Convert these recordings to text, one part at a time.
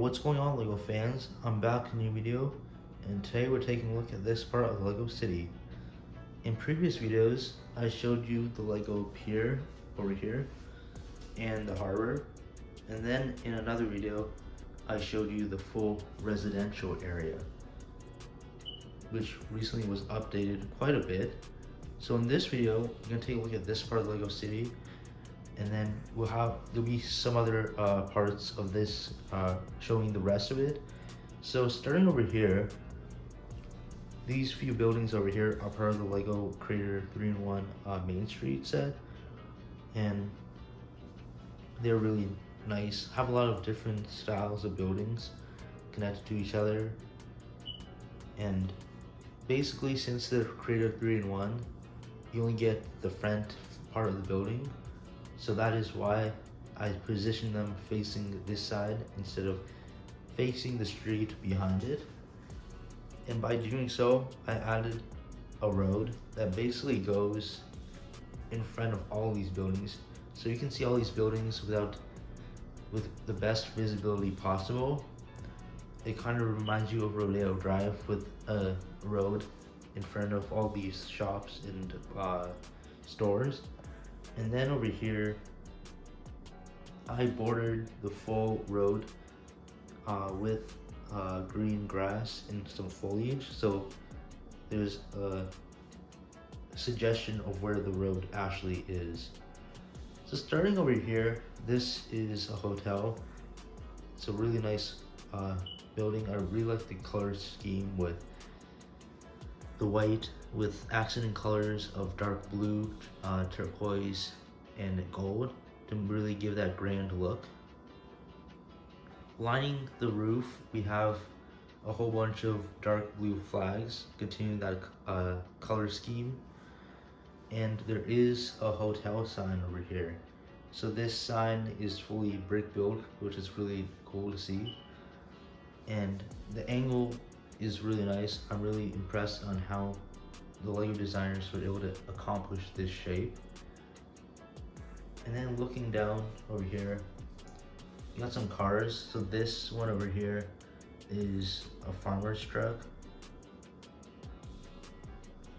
What's going on, LEGO fans? I'm back with a new video, and today we're taking a look at this part of the LEGO City. In previous videos, I showed you the LEGO Pier over here and the harbor, and then in another video, I showed you the full residential area, which recently was updated quite a bit. So in this video, we're going to take a look at this part of the LEGO City, and then there'll be some other parts of this showing the rest of it. So starting over here, these few buildings over here are part of the LEGO Creator 3-in-1 Main Street set, and they're really nice. Have a lot of different styles of buildings connected to each other, and basically since they're Creator 3-in-1, you only get the front part of the building. So that is why I positioned them facing this side instead of facing the street behind it. And by doing so, I added a road that basically goes in front of all these buildings. So you can see all these buildings with the best visibility possible. It kind of reminds you of Rodeo Drive with a road in front of all these shops and stores. And then over here, I bordered the full road with green grass and some foliage. So there's a suggestion of where the road actually is. So starting over here, this is a hotel. It's a really nice building. I really like the color scheme with the white with accented colors of dark blue, turquoise, and gold to really give that grand look. Lining the roof, we have a whole bunch of dark blue flags continuing that color scheme. And there is a hotel sign over here. So this sign is fully brick built, which is really cool to see. And the angle is really nice. I'm really impressed on how the LEGO designers were able to accomplish this shape. And then looking down over here, you got some cars. So this one over here is a farmer's truck.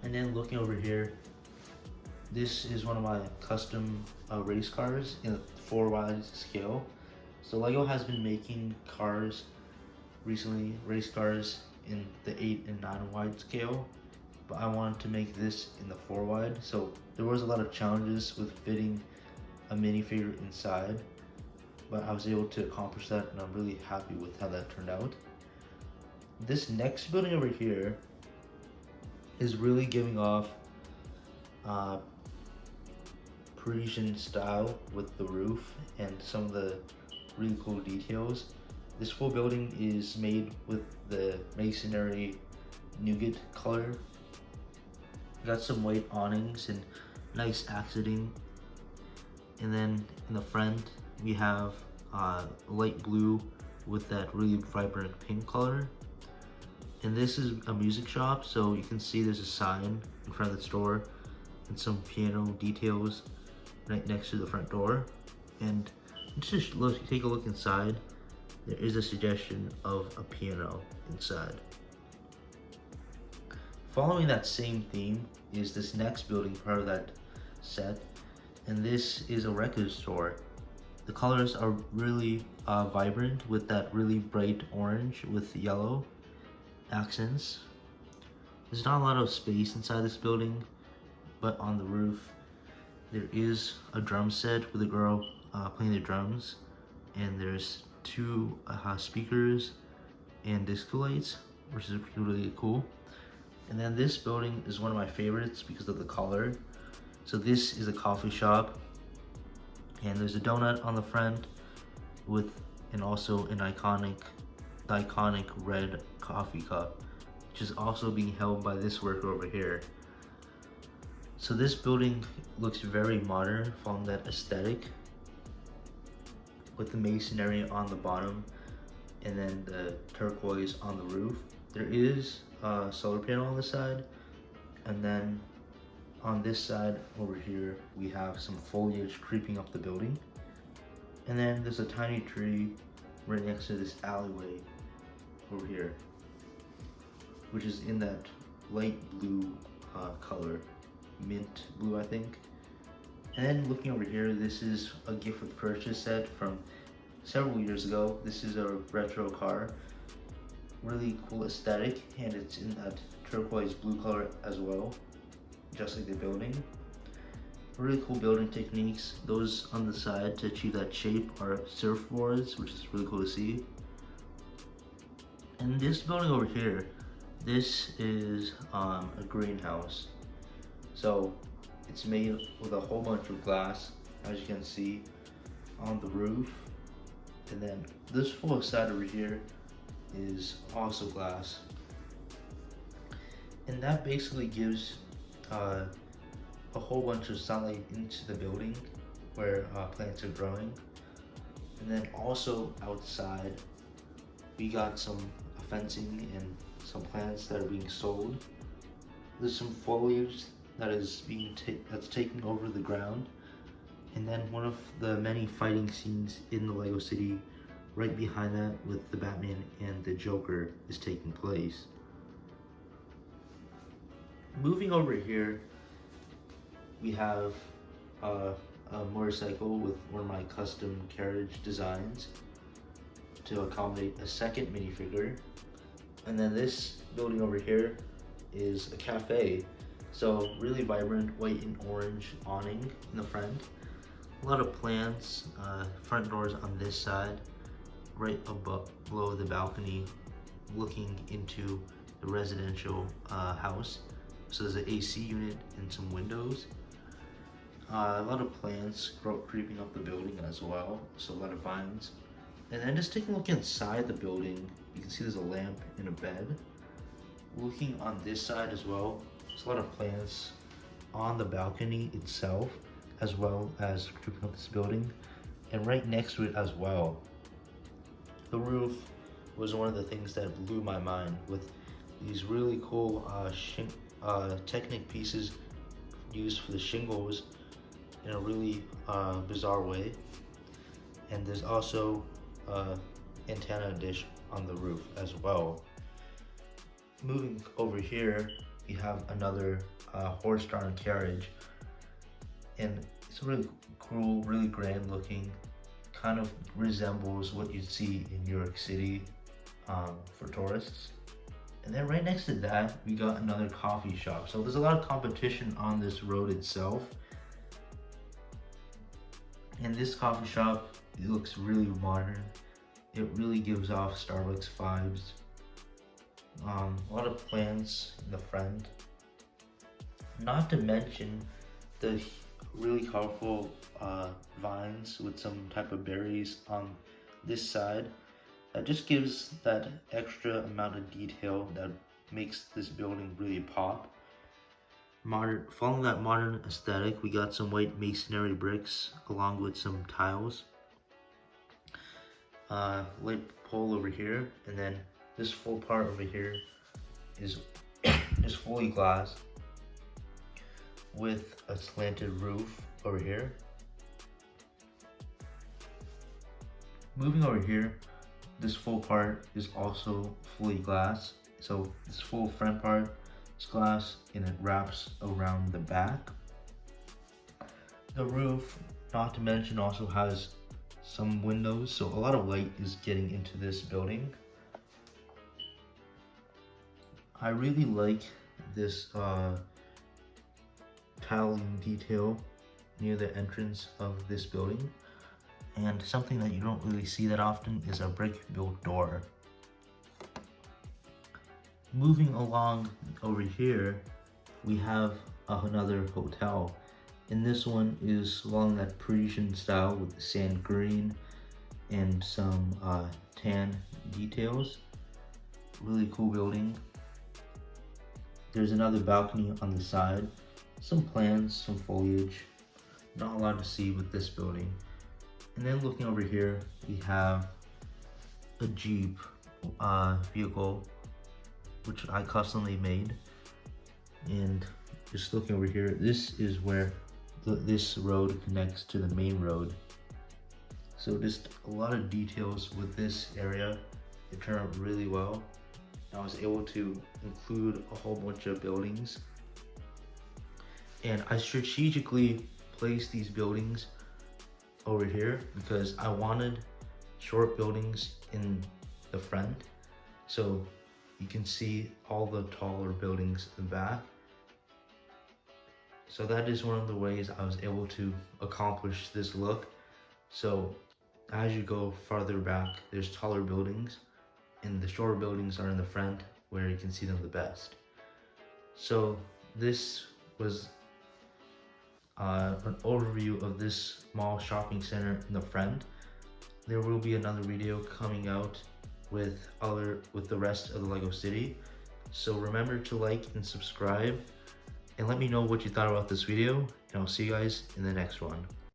And then looking over here, this is one of my custom race cars in a 4-wide scale. So LEGO has been making cars recently, race cars in the 8 and 9 wide scale, but I wanted to make this in the 4 wide. So there was a lot of challenges with fitting a minifigure inside, but I was able to accomplish that, and I'm really happy with how that turned out. This next building over here is really giving off Parisian style with the roof and some of the really cool details. This full building is made with the masonry nougat color. Got some white awnings and nice accenting. And then in the front, we have light blue with that really vibrant pink color. And this is a music shop, so you can see there's a sign in front of the store and some piano details right next to the front door. And just take a look inside. There is a suggestion of a piano inside. Following that same theme is this next building part of that set, and this is a record store. The colors are really vibrant with that really bright orange with yellow accents. There's not a lot of space inside this building, but on the roof there is a drum set with a girl playing the drums, and there's 2 speakers and disco lights, which is really cool. And then this building is one of my favorites because of the color. So this is a coffee shop, and there's a donut on the front and also an iconic red coffee cup, which is also being held by this worker over here. So this building looks very modern, following that aesthetic with the masonry on the bottom and then the turquoise on the roof. There is a solar panel on the side, and then on this side over here we have some foliage creeping up the building. And then there's a tiny tree right next to this alleyway over here, which is in that light blue color, mint blue I think. And then looking over here, this is a gift with purchase set from several years ago. This is a retro car, really cool aesthetic, and it's in that turquoise blue color as well, just like the building. Really cool building techniques. Those on the side to achieve that shape are surfboards, which is really cool to see. And this building over here, this is a greenhouse. So it's made with a whole bunch of glass, as you can see, on the roof. And then this full side over here is also glass. And that basically gives a whole bunch of sunlight into the building where plants are growing. And then also outside, we got some fencing and some plants that are being sold. There's some foliage that is that's taking over the ground. And then one of the many fighting scenes in the Lego City, right behind that with the Batman and the Joker, is taking place. Moving over here, we have a motorcycle with one of my custom carriage designs to accommodate a second minifigure. And then this building over here is a cafe. So really vibrant white and orange awning in the front. A lot of plants, front doors on this side, right below the balcony, looking into the residential house. So there's an AC unit and some windows. A lot of plants creeping up the building as well, so a lot of vines. And then just taking a look inside the building, you can see there's a lamp and a bed. Looking on this side as well, there's a lot of plants on the balcony itself, as well as creeping up this building, and right next to it as well. The roof was one of the things that blew my mind, with these really cool Technic pieces used for the shingles in a really bizarre way. And there's also antenna dish on the roof as well. Moving over here, we have another horse-drawn carriage, and it's really cool, really grand looking. Kind of resembles what you'd see in New York City for tourists. And then right next to that, we got another coffee shop. So there's a lot of competition on this road itself. And this coffee shop, it looks really modern. It really gives off Starbucks vibes. A lot of plants in the front. Not to mention the really colorful vines with some type of berries on this side. That just gives that extra amount of detail that makes this building really pop. Following that modern aesthetic, we got some white masonry bricks along with some tiles. Light pole over here, and then this full part over here is fully glass with a slanted roof over here. Moving over here, this full part is also fully glass. So this full front part is glass and it wraps around the back. The roof, not to mention, also has some windows, so a lot of light is getting into this building. I really like this tiling detail near the entrance of this building. And something that you don't really see that often is a brick-built door. Moving along over here, we have another hotel. And this one is along that Parisian style with sand green and some tan details. Really cool building. There's another balcony on the side. Some plants, some foliage. Not a lot to see with this building. And then looking over here, we have a Jeep vehicle, which I customly made. And just looking over here, this is where this road connects to the main road. So just a lot of details with this area. It turned out really well. I was able to include a whole bunch of buildings, and I strategically placed these buildings over here because I wanted short buildings in the front, so you can see all the taller buildings in the back. So that is one of the ways I was able to accomplish this look. So as you go farther back, there's taller buildings, and the shorter buildings are in the front where you can see them the best. So this was an overview of this small shopping center in the front. There will be another video coming out with the rest of the Lego City. So remember to like and subscribe, and let me know what you thought about this video, and I'll see you guys in the next one.